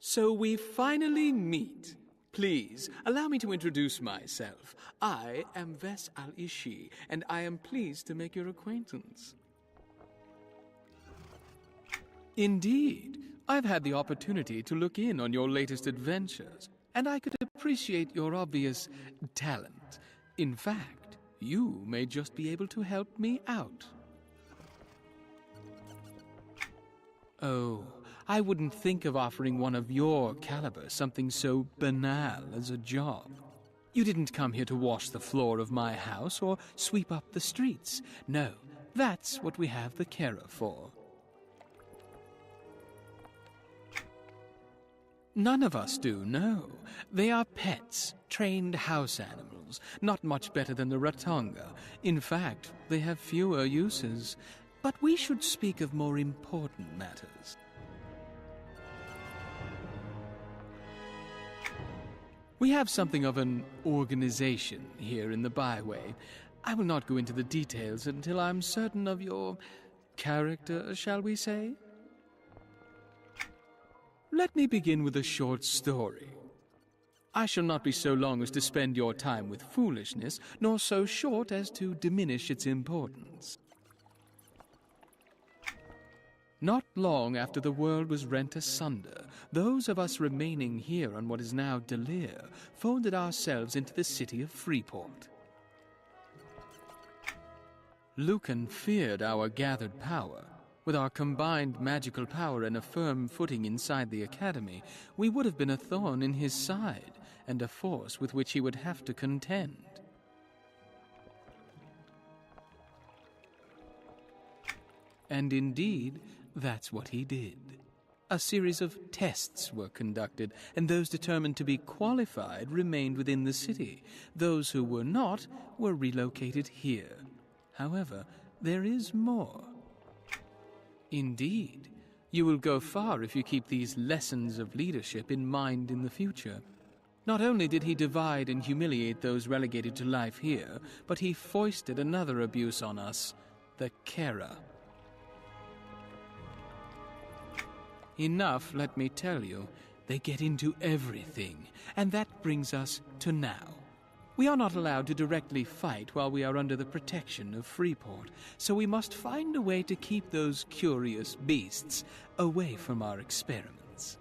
So we finally meet. Please, allow me to introduce myself. I am Ves al-Ishi, and I am pleased to make your acquaintance. Indeed, I've had the opportunity to look in on your latest adventures, and I could appreciate your obvious talent. In fact, you may just be able to help me out. Oh, I wouldn't think of offering one of your caliber something so banal as a job. You didn't come here to wash the floor of my house or sweep up the streets. No, that's what we have the carer for. None of us do, no. They are pets, trained house animals, not much better than the Ratonga. In fact, they have fewer uses. But we should speak of more important matters. We have something of an organization here in the byway. I will not go into the details until I'm certain of your character, shall we say? Let me begin with a short story. I shall not be so long as to spend your time with foolishness, nor so short as to diminish its importance. Not long after the world was rent asunder, those of us remaining here on what is now Delir folded ourselves into the city of Freeport. Lucan feared our gathered power. With our combined magical power and a firm footing inside the academy, we would have been a thorn in his side, and a force with which he would have to contend. And indeed, that's what he did. A series of tests were conducted, and those determined to be qualified remained within the city. Those who were not were relocated here. However, there is more. Indeed, you will go far if you keep these lessons of leadership in mind in the future. Not only did he divide and humiliate those relegated to life here, but he foisted another abuse on us, the carer. Enough, let me tell you. They get into everything, and that brings us to now. We are not allowed to directly fight while we are under the protection of Freeport, so we must find a way to keep those curious beasts away from our experiments.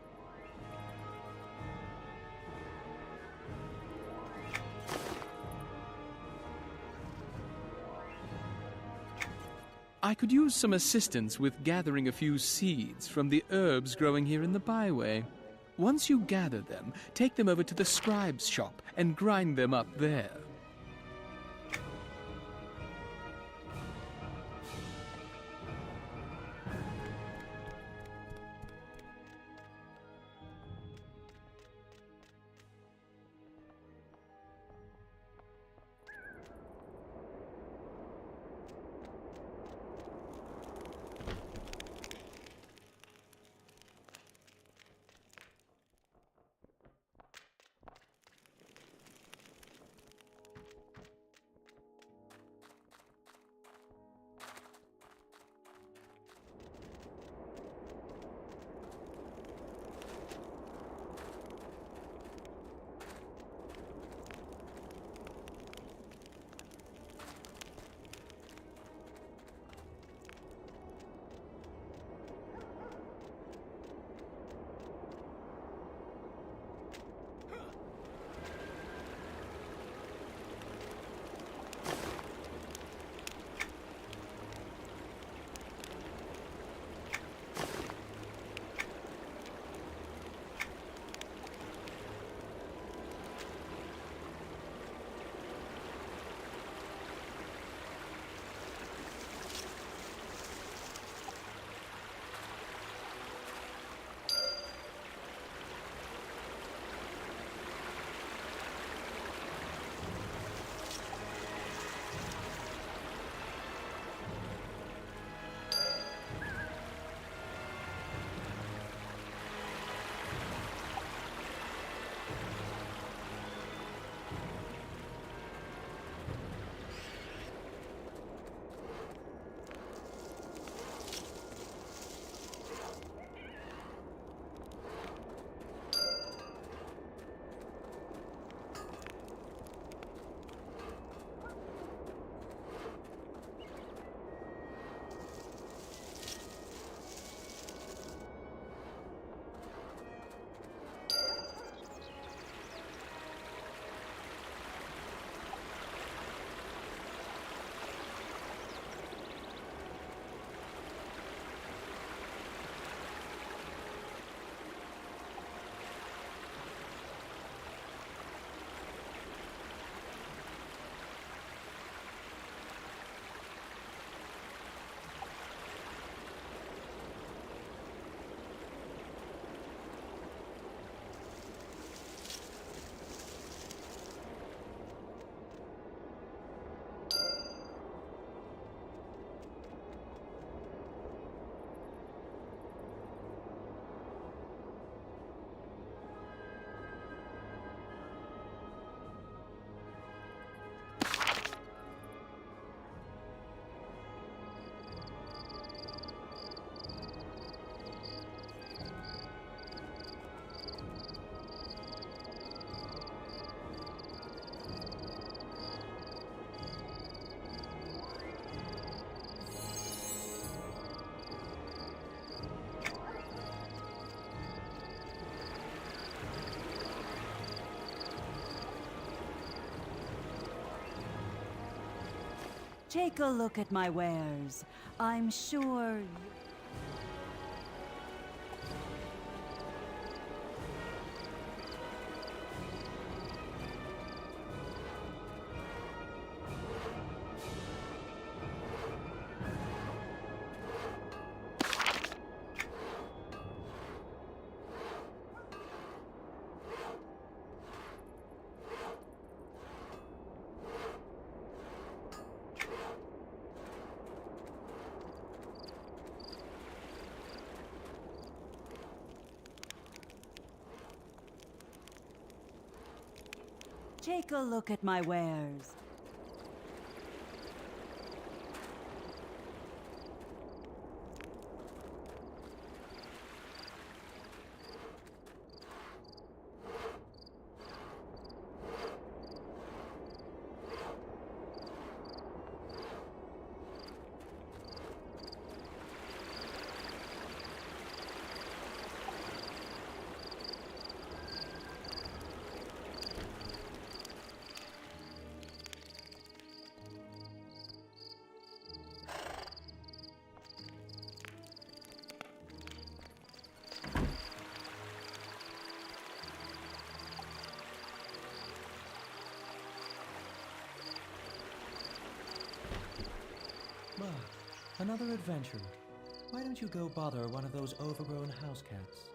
I could use some assistance with gathering a few seeds from the herbs growing here in the byway. Once you gather them, take them over to the scribe's shop and grind them up there. Take a look at my wares. I'm sure... Take a look at my wares. Another adventure. Why don't you go bother one of those overgrown house cats?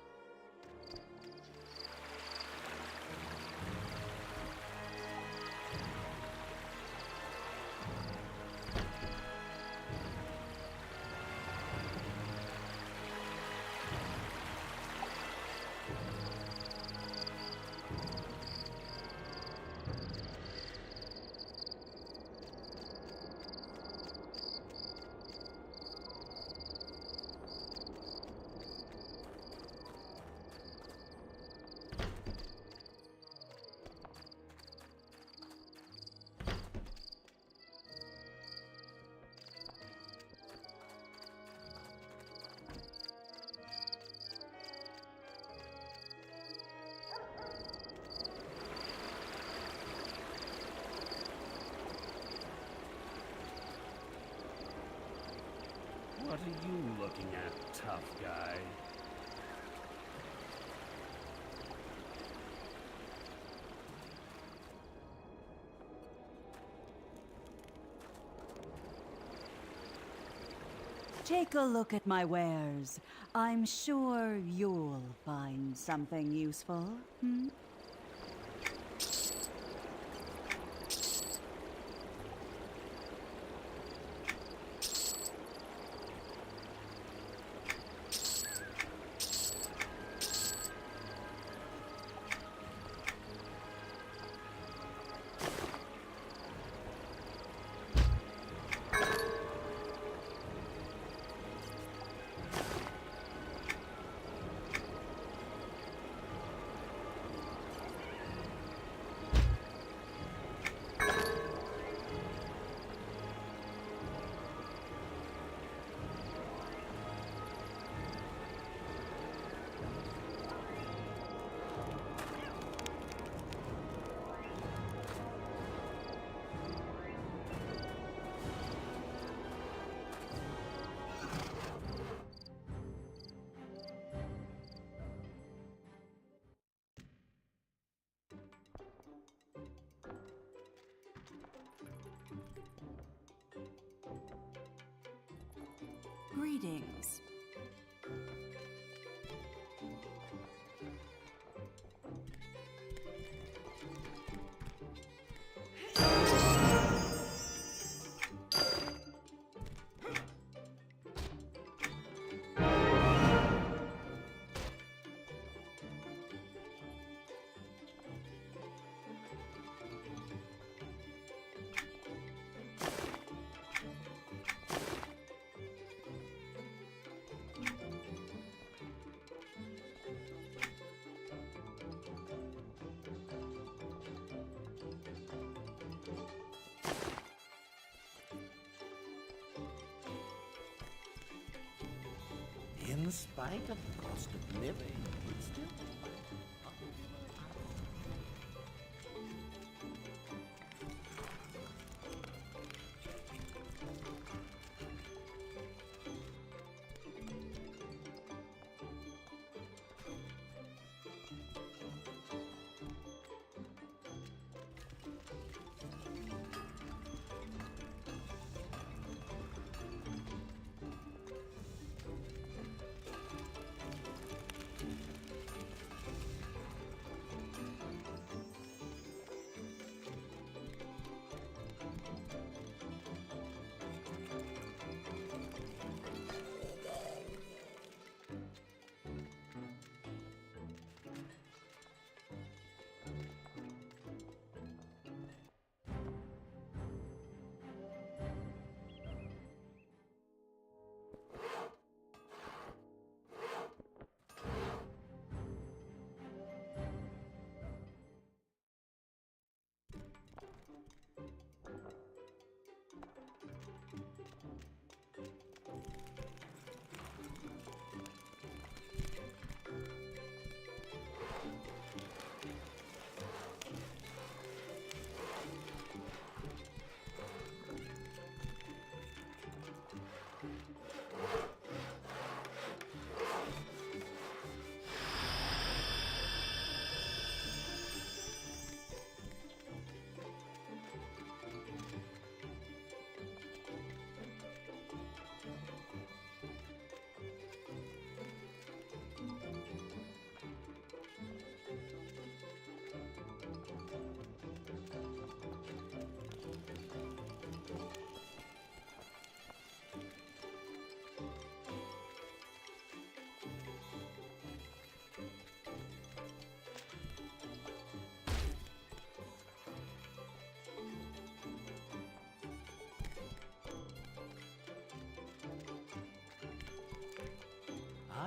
What are you looking at, tough guy? Take a look at my wares. I'm sure you'll find something useful. Hmm? Greetings. In spite of the cost of living, it's still...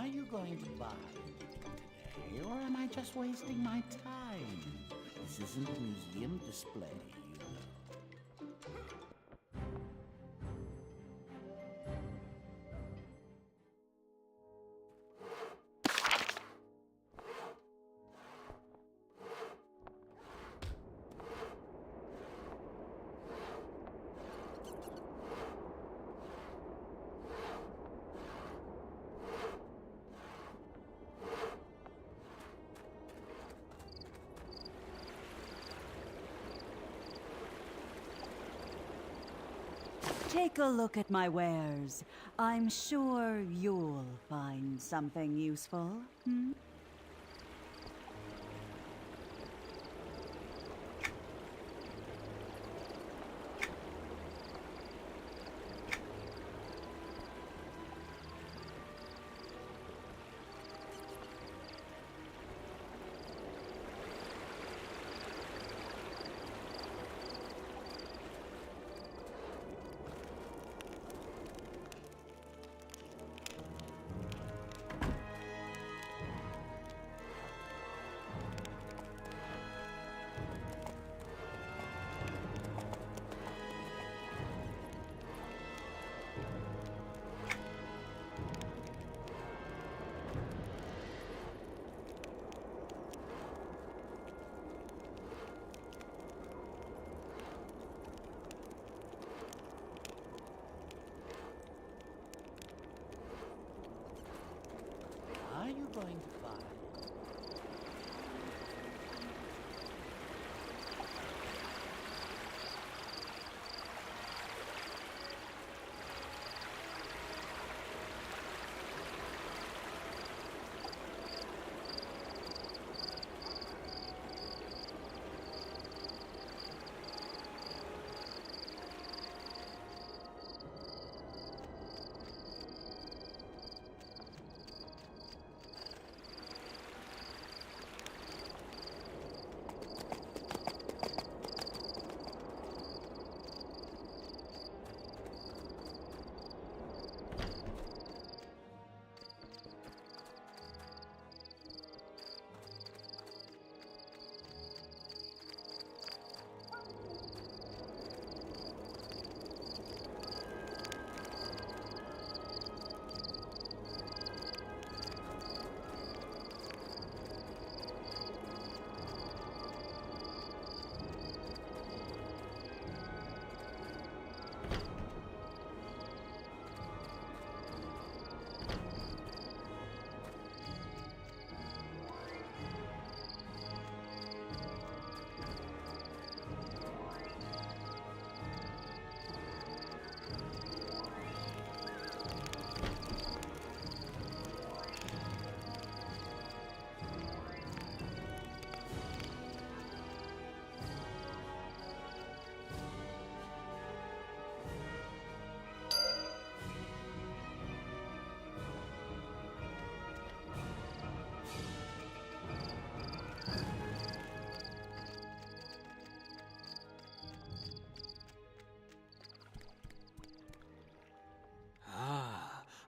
Are you going to buy today, or am I just wasting my time? This isn't a museum display, you know. Take a look at my wares. I'm sure you'll find something useful. Hmm? Are you going to buy?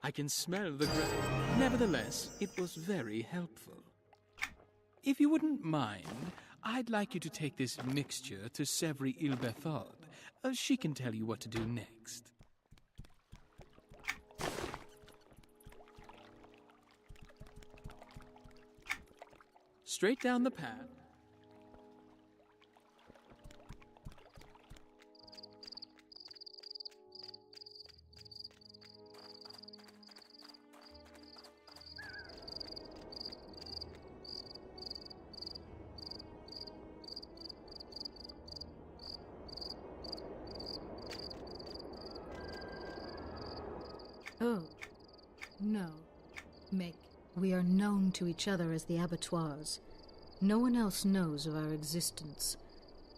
I can smell the Nevertheless, it was very helpful. If you wouldn't mind, I'd like you to take this mixture to Sevri Ilbethod. She can tell you what to do next. Straight down the path. Oh, no. Meg, we are known to each other as the abattoirs. No one else knows of our existence.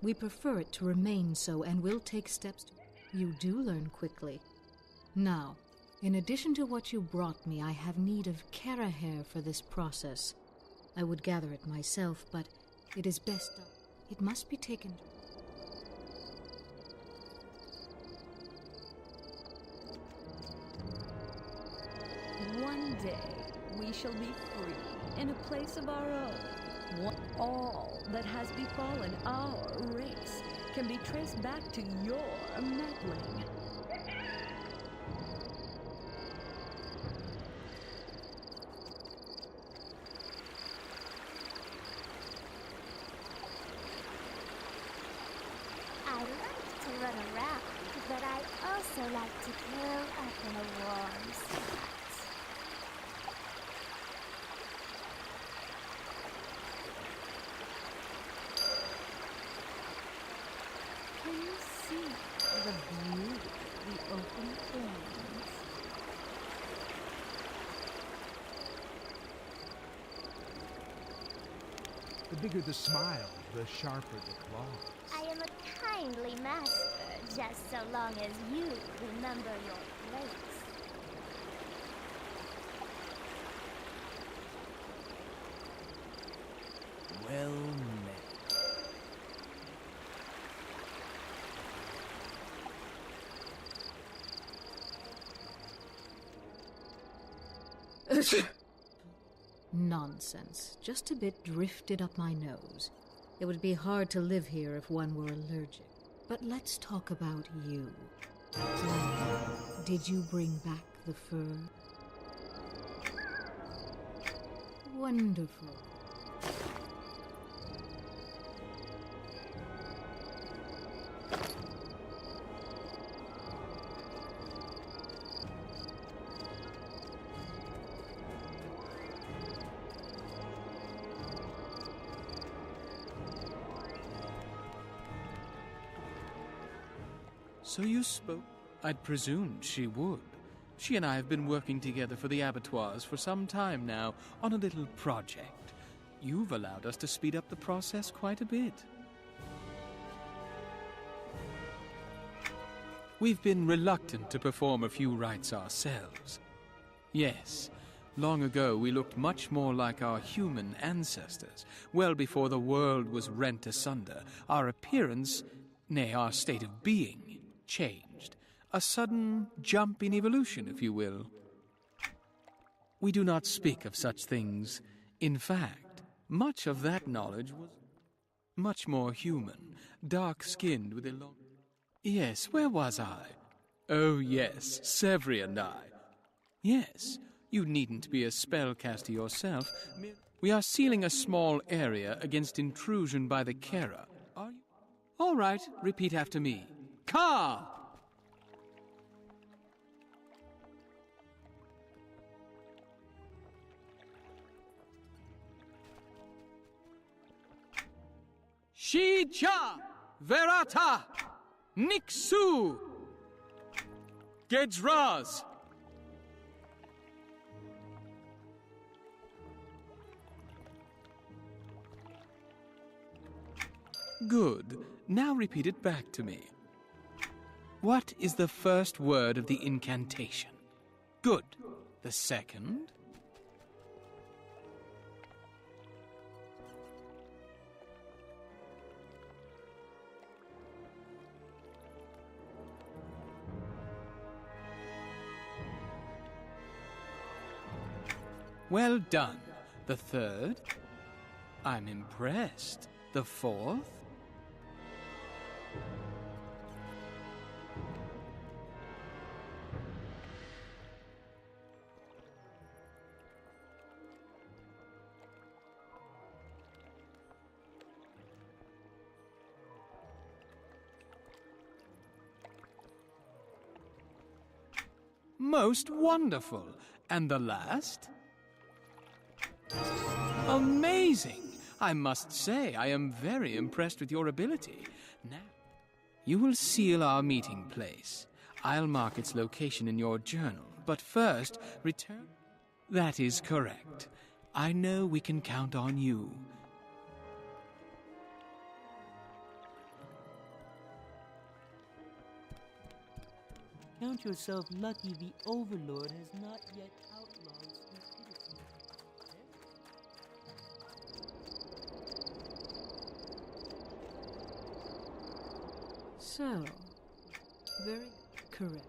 We prefer it to remain so, and will take steps to... You do learn quickly. Now, in addition to what you brought me, I have need of Kara hair for this process. I would gather it myself, but it is best done. It must be taken... One day, we shall be free in a place of our own. All that has befallen our race can be traced back to your meddling. I like to run around, but I also like to curl up in a warm spot. Can you see the beauty of the open plains? The bigger the smile, the sharper the claws. I am a kindly master, just so long as you remember your place. Well met. Nonsense. Just a bit drifted up my nose. It would be hard to live here if one were allergic. But let's talk about you. Did you bring back the fur? Wonderful. So you spoke? I'd presumed she would. She and I have been working together for the abattoirs for some time now on a little project. You've allowed us to speed up the process quite a bit. We've been reluctant to perform a few rites ourselves. Yes, long ago we looked much more like our human ancestors. Well before the world was rent asunder, our appearance, nay, our state of being, changed. A sudden jump in evolution, if you will. We do not speak of such things. In fact, much of that knowledge was much more human, dark-skinned with a long... Yes, where was I? Oh, yes, Severi and I. Yes, you needn't be a spellcaster yourself. We are sealing a small area against intrusion by the Kera. Are you? All right, repeat after me. Ka! Shija Verata Nixu Gedraz. Good. Now repeat it back to me. What is the first word of the incantation? Good. The second? Well done. The third? I'm impressed. The fourth? Most wonderful. And the last? Amazing! I must say, I am very impressed with your ability. Now, you will seal our meeting place. I'll mark its location in your journal, but first, return... That is correct. I know we can count on you. Count yourself lucky the Overlord has not yet outlawed stupidity. So, very correct.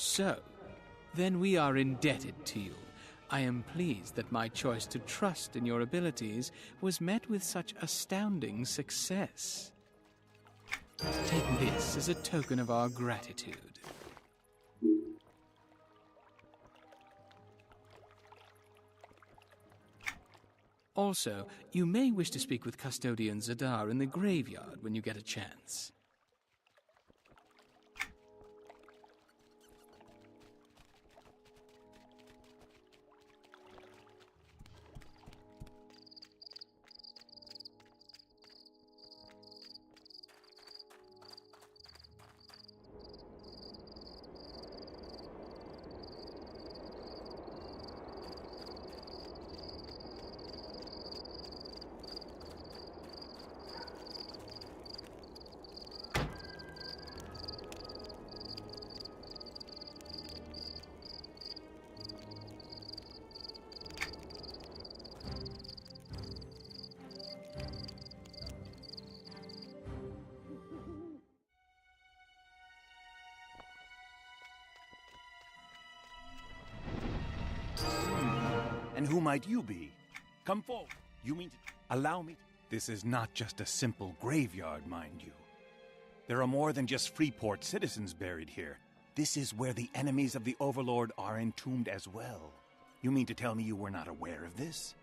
So, then we are indebted to you. I am pleased that my choice to trust in your abilities was met with such astounding success. Take this as a token of our gratitude. Also, you may wish to speak with Custodian Zadar in the graveyard when you get a chance. And who might you be? Come forward. You mean to allow me? This is not just a simple graveyard, mind you. There are more than just Freeport citizens buried here. This is where the enemies of the Overlord are entombed as well. You mean to tell me you were not aware of this?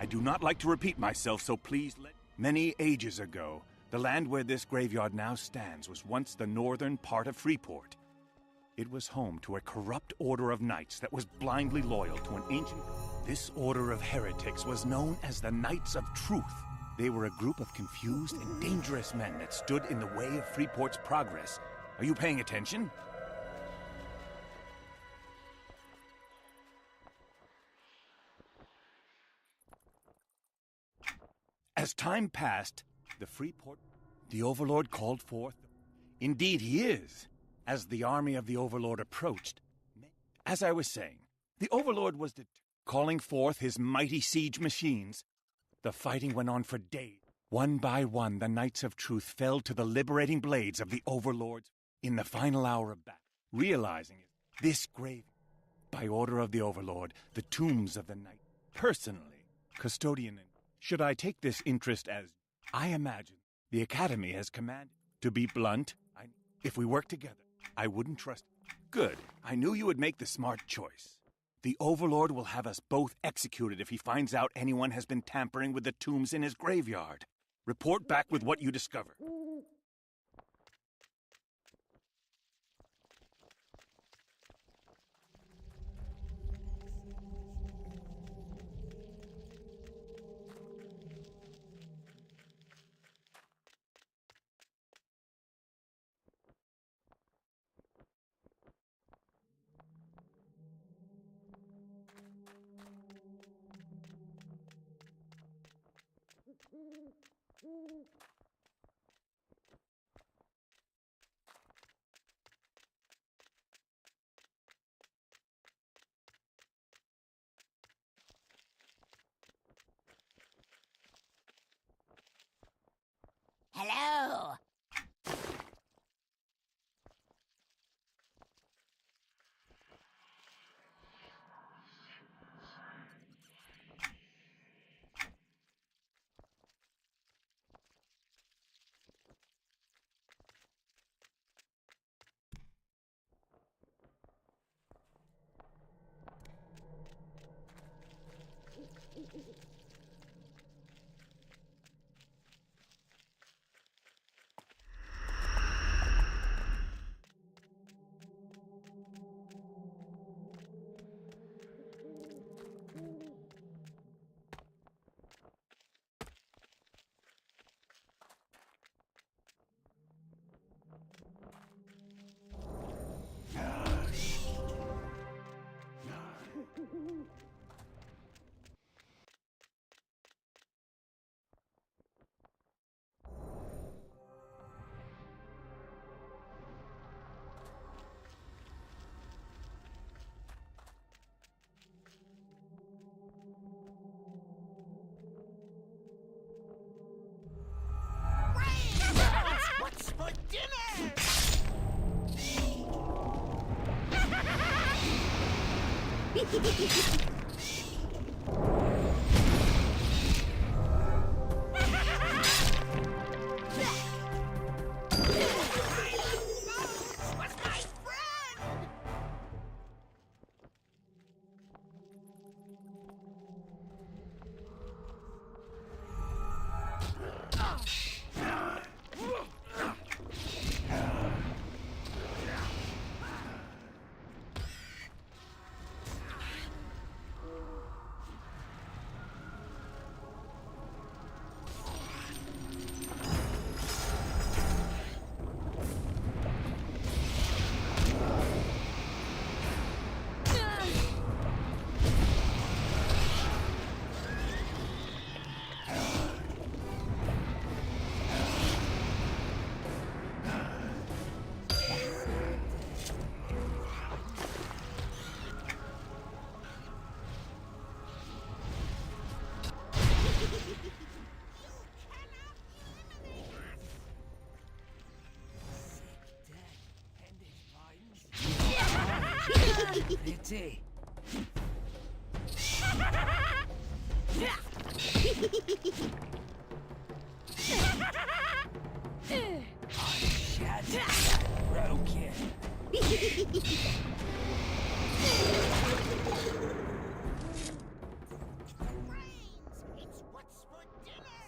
I do not like to repeat myself, so please let... Many ages ago, the land where this graveyard now stands was once the northern part of Freeport. It was home to a corrupt order of knights that was blindly loyal to an ancient... This order of heretics was known as the Knights of Truth. They were a group of confused and dangerous men that stood in the way of Freeport's progress. Are you paying attention? As time passed, the Overlord called forth. Indeed he is. As the army of the Overlord approached, as I was saying, the Overlord was calling forth his mighty siege machines. The fighting went on for days. One by one, the Knights of Truth fell to the liberating blades of the Overlords in the final hour of battle. Realizing it, this grave, by order of the Overlord, the tombs of the Knight, personally, custodian. Should I take this interest as, I imagine, the Academy has commanded? To be blunt, if we work together, I wouldn't trust... Good. I knew you would make the smart choice. The Overlord will have us both executed if he finds out anyone has been tampering with the tombs in his graveyard. Report back with what you discover. Hello. Pity. Broken. It's what's for dinner!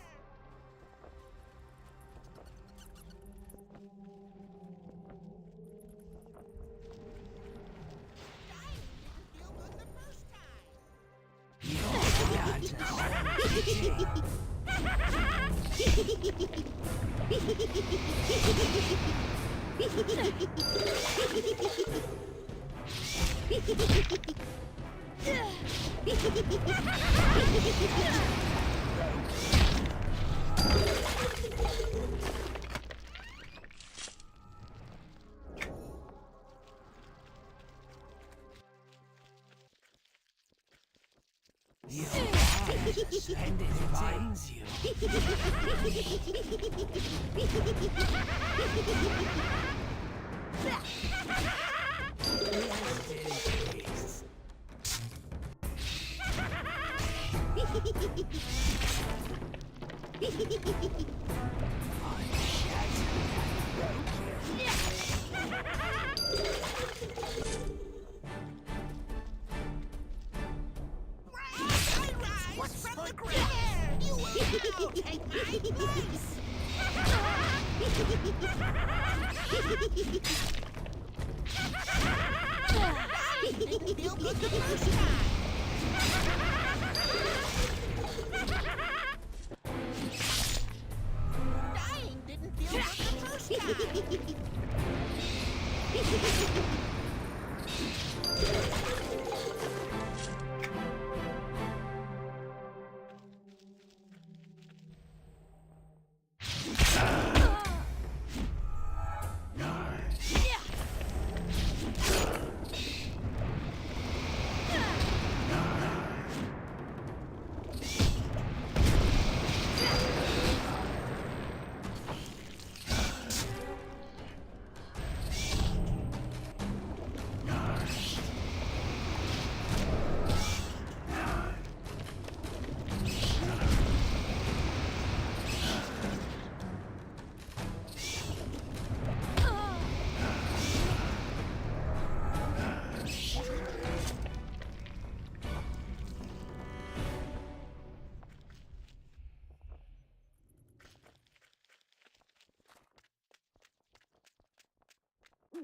You and it finds you. What's from the ground? You will take my place! I didn't feel good the first time! Dying didn't feel good the first time!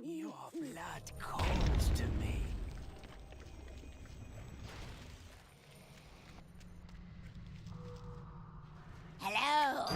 Your blood calls to me. Hello.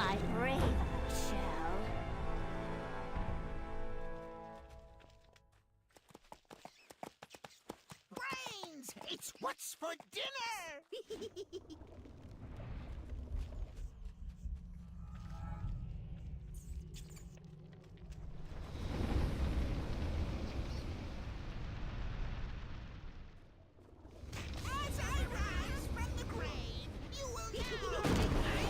my brave shell. Brains! It's what's for dinner! As I rise from the grave, you will now take my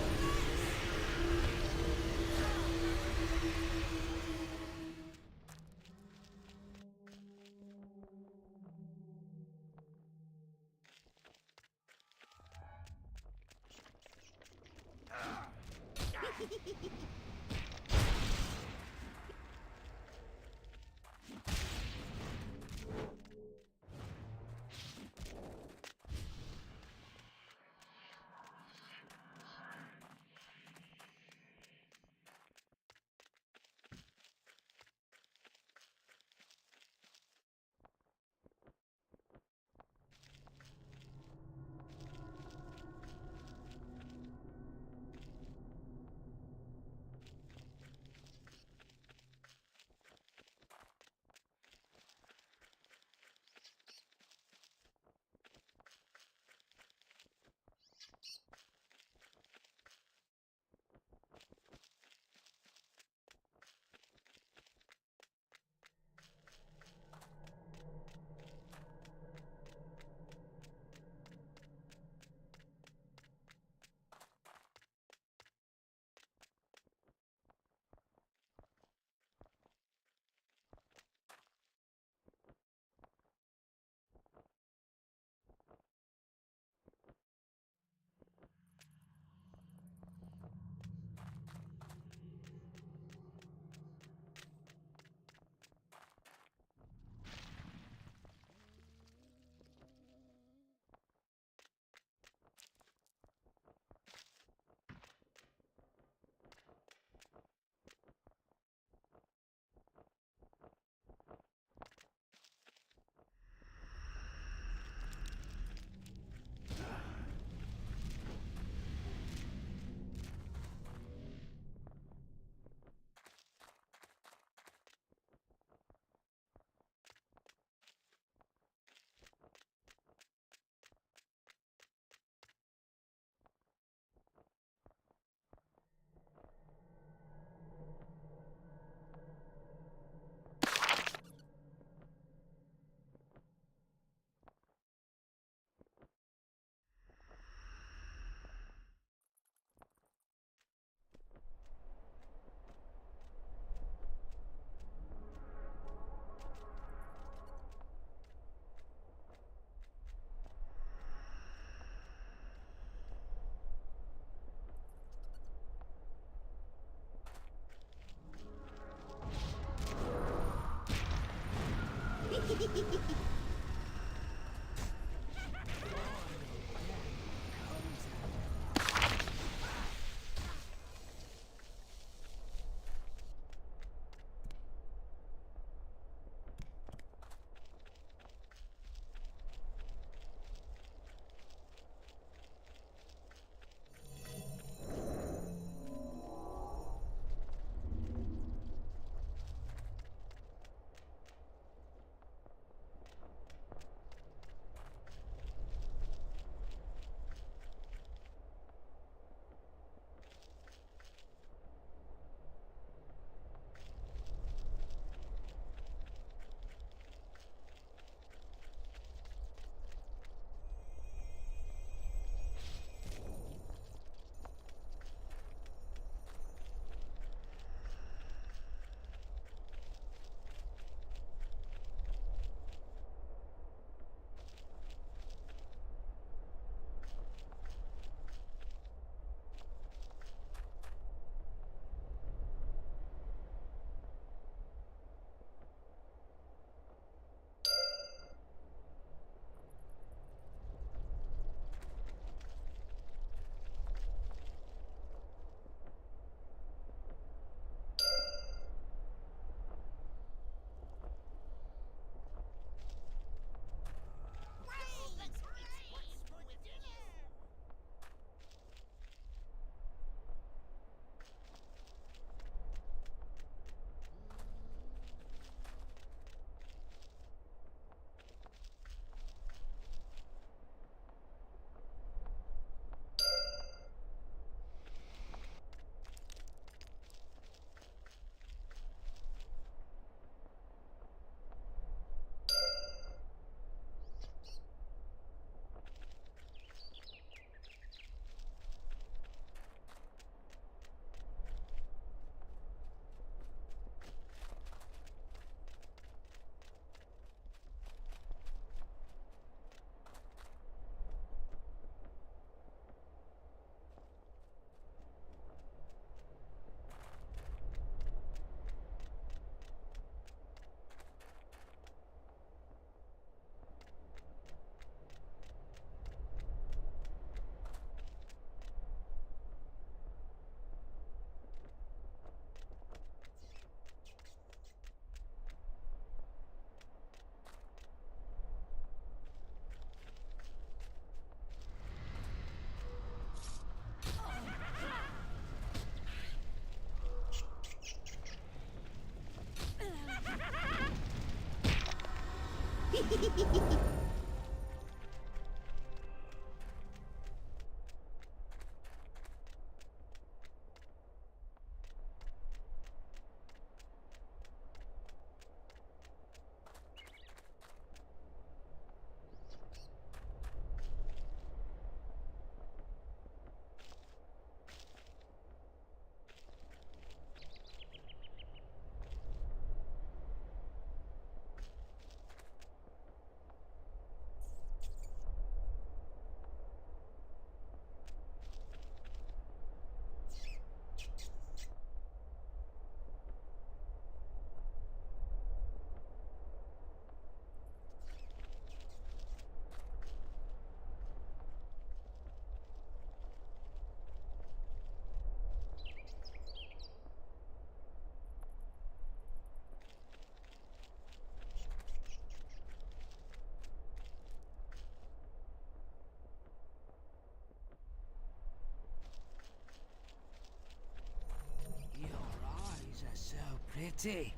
Pretty.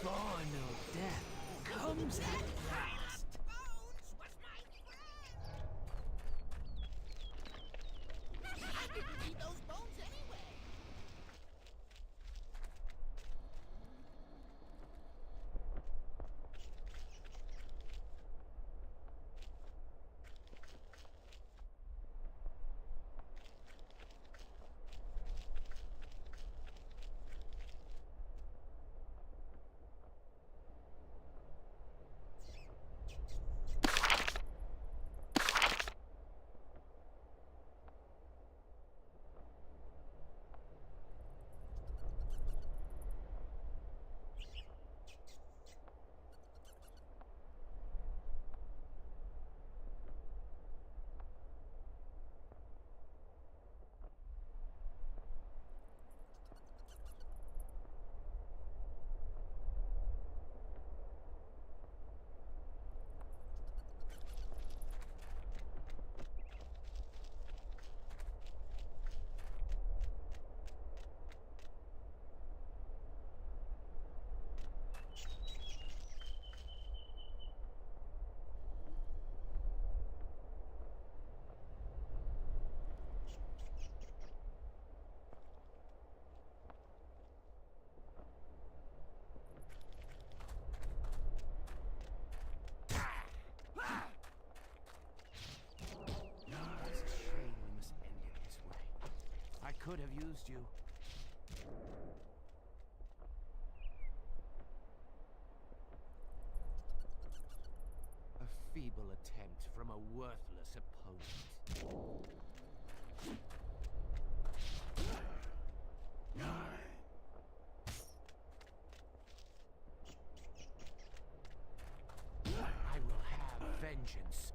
Final death comes at last. Bones was my friend. I didn't need those bones anyway. Could have used you. A feeble attempt from a worthless opponent. I will have vengeance.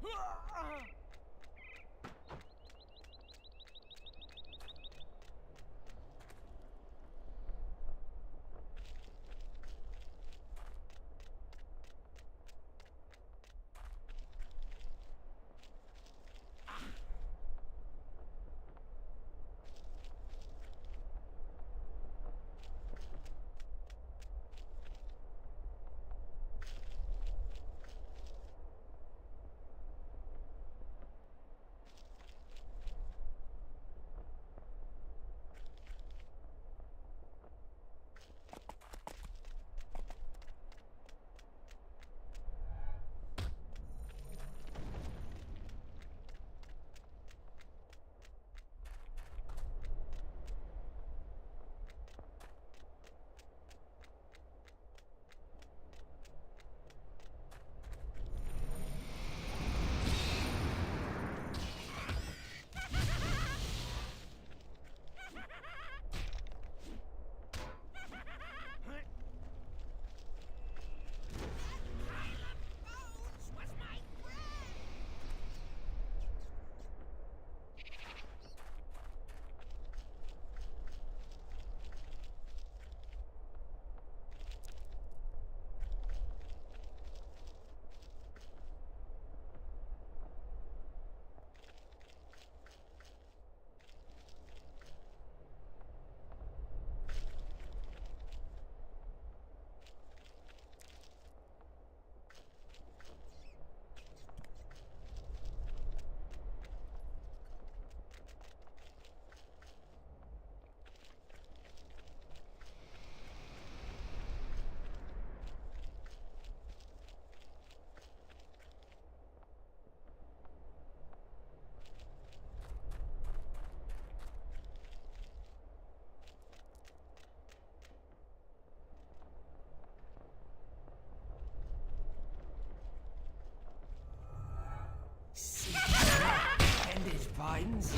friends.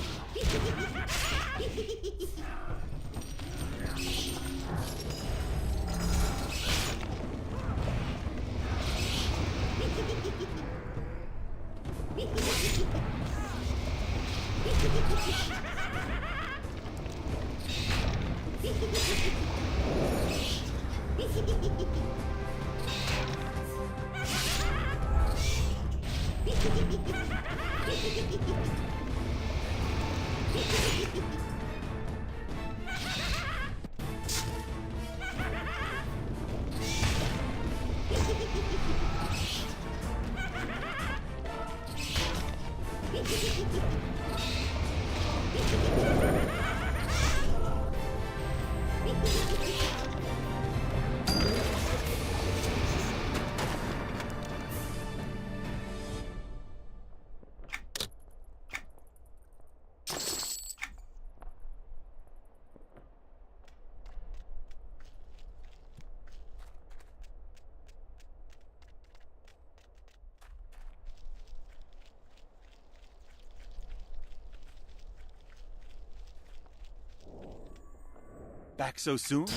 Back so soon?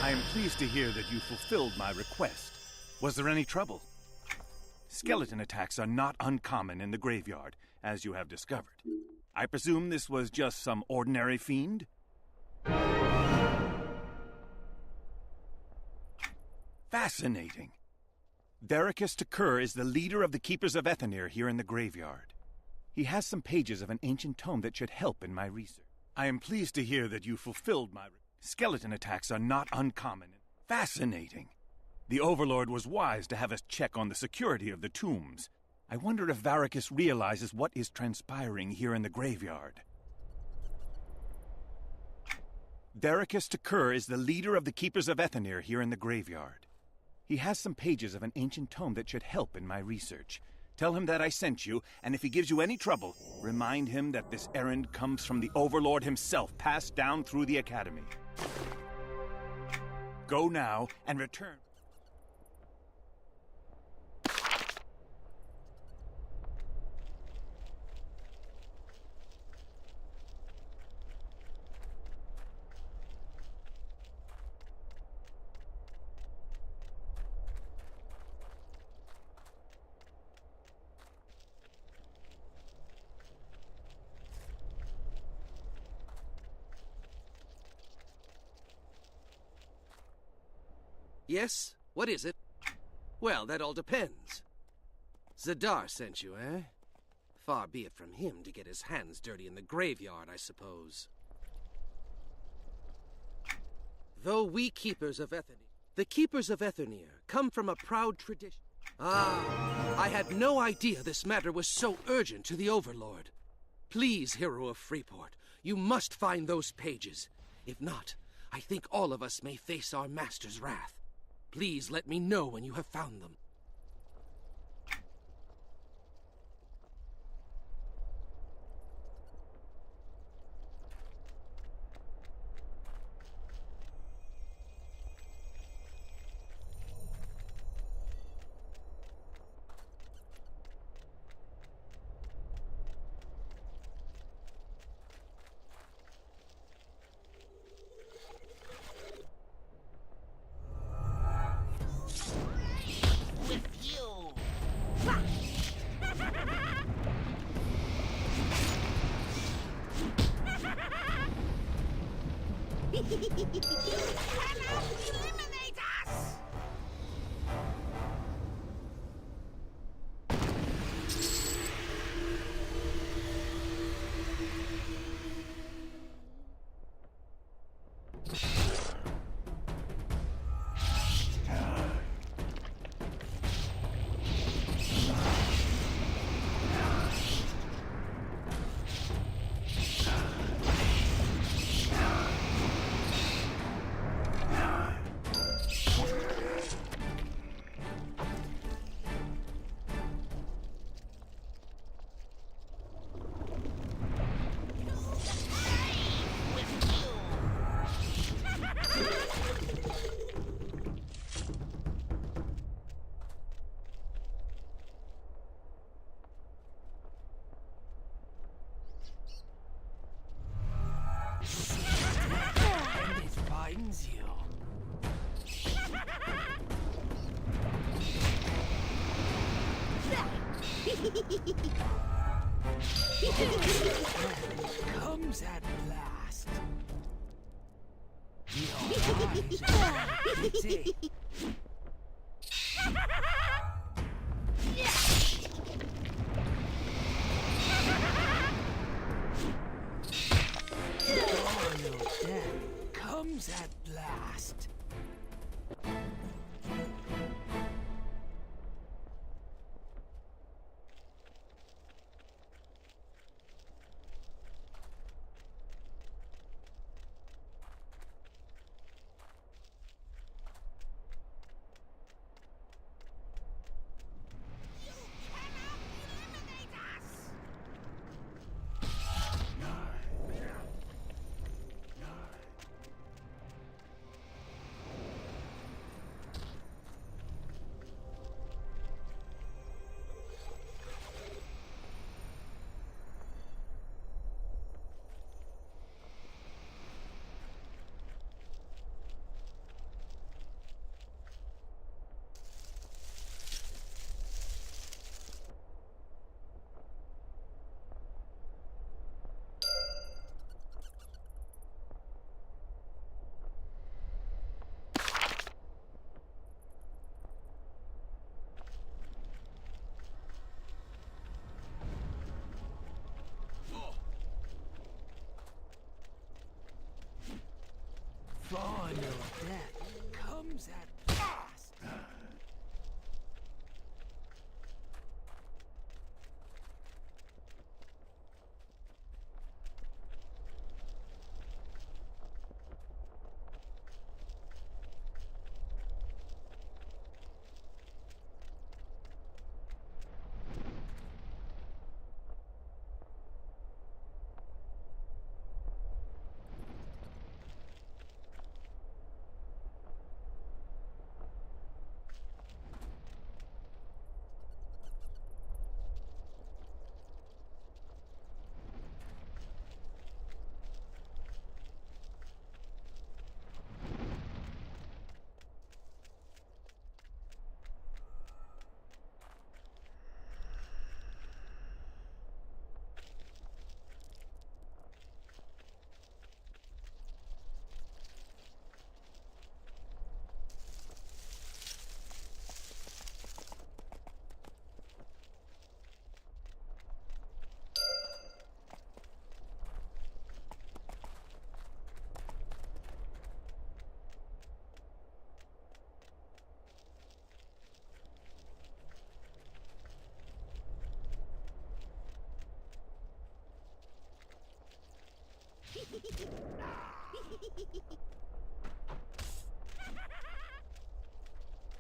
I am pleased to hear that you fulfilled my request. Was there any trouble? Skeleton attacks are not uncommon in the graveyard, as you have discovered. I presume this was just some ordinary fiend? Fascinating. Vericus Takur is the leader of the Keepers of Ethanir here in the graveyard. He has some pages of an ancient tome that should help in my research. I am pleased to hear that you fulfilled my skeleton attacks are not uncommon. Fascinating. The Overlord was wise to have us check on the security of the tombs. I wonder if Vericus realizes what is transpiring here in the graveyard. Vericus Takur is the leader of the Keepers of Ethanir here in the graveyard. He has some pages of an ancient tome that should help in my research. Tell him that I sent you, and if he gives you any trouble, remind him that this errand comes from the Overlord himself, passed down through the Academy. Go now and return. Yes? What is it? Well, that all depends. Zadar sent you, eh? Far be it from him to get his hands dirty in the graveyard, I suppose. Though we Keepers of Ethanir, the Keepers of Ethanir come from a proud tradition. Ah, I had no idea this matter was so urgent to the Overlord. Please, Hero of Freeport, you must find those pages. If not, I think all of us may face our master's wrath. Please let me know when you have found them. Comes at last. Your eyes are pretty. Final death comes at last. Final death comes at last.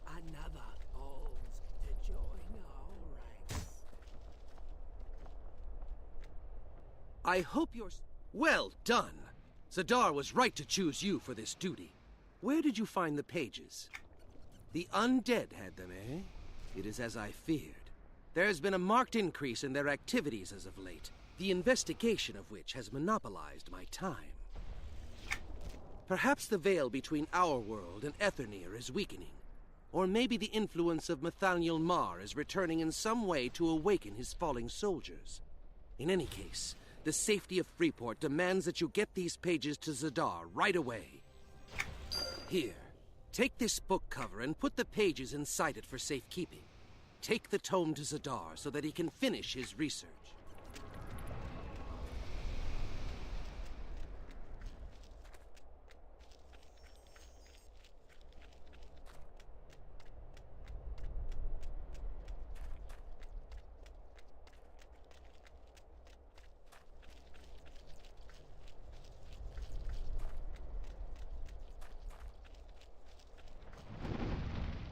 Another calls to join our ranks. I hope you're... Well done! Zadar was right to choose you for this duty. Where did you find the pages? The undead had them, eh? It is as I feared. There has been a marked increase in their activities as of late, the investigation of which has monopolized my time. Perhaps the veil between our world and Ethernir is weakening. Or maybe the influence of Methaniel Mar is returning in some way to awaken his falling soldiers. In any case, the safety of Freeport demands that you get these pages to Zadar right away. Here, take this book cover and put the pages inside it for safekeeping. Take the tome to Zadar so that he can finish his research.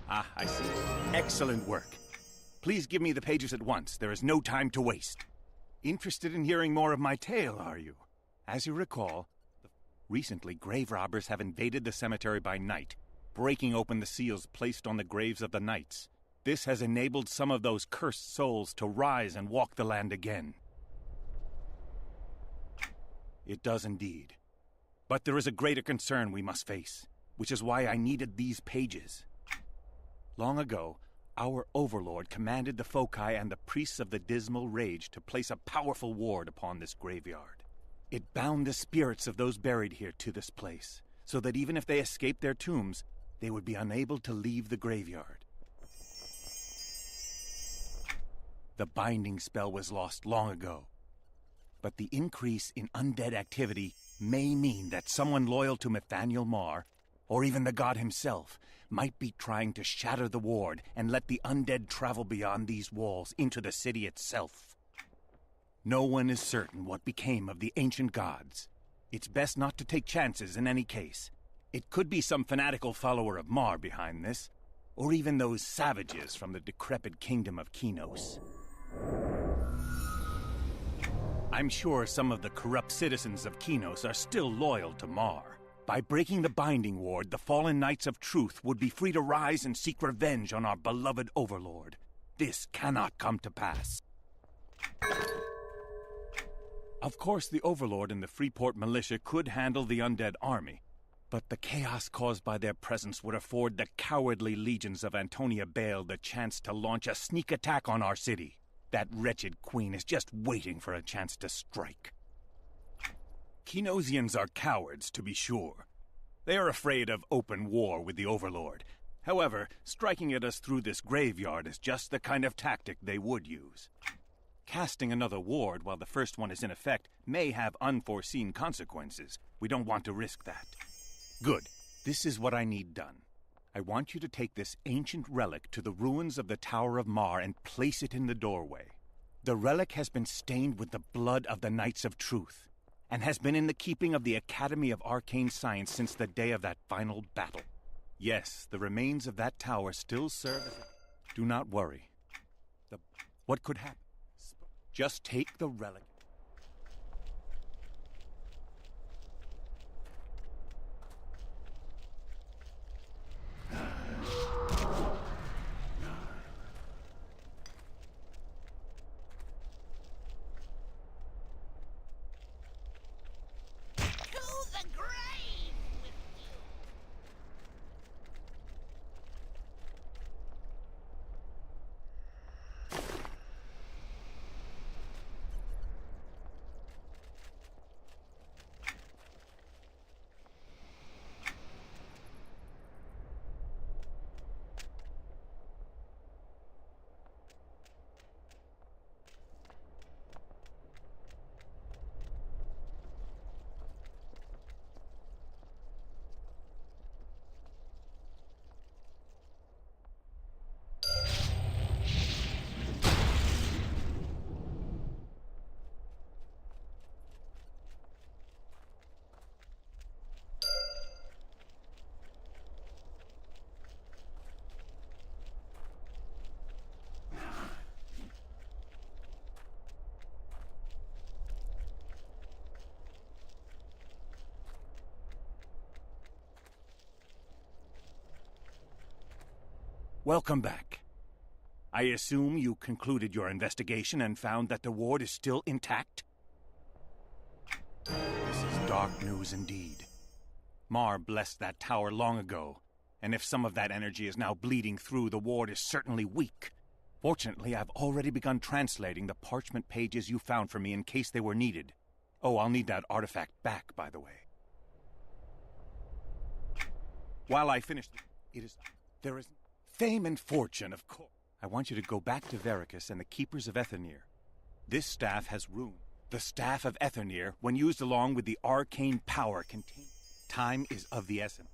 Ah, I see. Excellent work. Please give me the pages at once. There is no time to waste. Interested in hearing more of my tale, are you? As you recall, recently grave robbers have invaded the cemetery by night, breaking open the seals placed on the graves of the knights. This has enabled some of those cursed souls to rise and walk the land again. It does indeed. But there is a greater concern we must face, which is why I needed these pages. Long ago, our overlord commanded the foci and the priests of the dismal rage to place a powerful ward upon this graveyard. It bound the spirits of those buried here to this place, so that even if they escaped their tombs, they would be unable to leave the graveyard. The binding spell was lost long ago, but the increase in undead activity may mean that someone loyal to Nathaniel Marr, or even the god himself, might be trying to shatter the ward and let the undead travel beyond these walls into the city itself. No one is certain what became of the ancient gods. It's best not to take chances in any case. It could be some fanatical follower of Marr behind this, or even those savages from the decrepit kingdom of Kinos. I'm sure some of the corrupt citizens of Kinos are still loyal to Marr. By breaking the binding ward, the fallen Knights of Truth would be free to rise and seek revenge on our beloved overlord. This cannot come to pass. Of course, the overlord and the Freeport militia could handle the undead army, but the chaos caused by their presence would afford the cowardly legions of Antonia Bale the chance to launch a sneak attack on our city. That wretched queen is just waiting for a chance to strike. Kinosians are cowards, to be sure. They are afraid of open war with the Overlord. However, striking at us through this graveyard is just the kind of tactic they would use. Casting another ward while the first one is in effect may have unforeseen consequences. We don't want to risk that. Good. This is what I need done. I want you to take this ancient relic to the ruins of the Tower of Marr and place it in the doorway. The relic has been stained with the blood of the Knights of Truth, and has been in the keeping of the Academy of Arcane Science since the day of that final battle. Yes, the remains of that tower still serve as Do not worry. What could happen? Just take the relic. Welcome back. I assume you concluded your investigation and found that the ward is still intact? This is dark news indeed. Marr blessed that tower long ago, and if some of that energy is now bleeding through, the ward is certainly weak. Fortunately, I've already begun translating the parchment pages you found for me in case they were needed. Oh, I'll need that artifact back, by the way. While I finish, there is fame and fortune, of course. I want you to go back to Veracus and the Keepers of Etherneer. This staff has room. The Staff of Etherneer, when used along with the arcane power contained. Time is of the essence.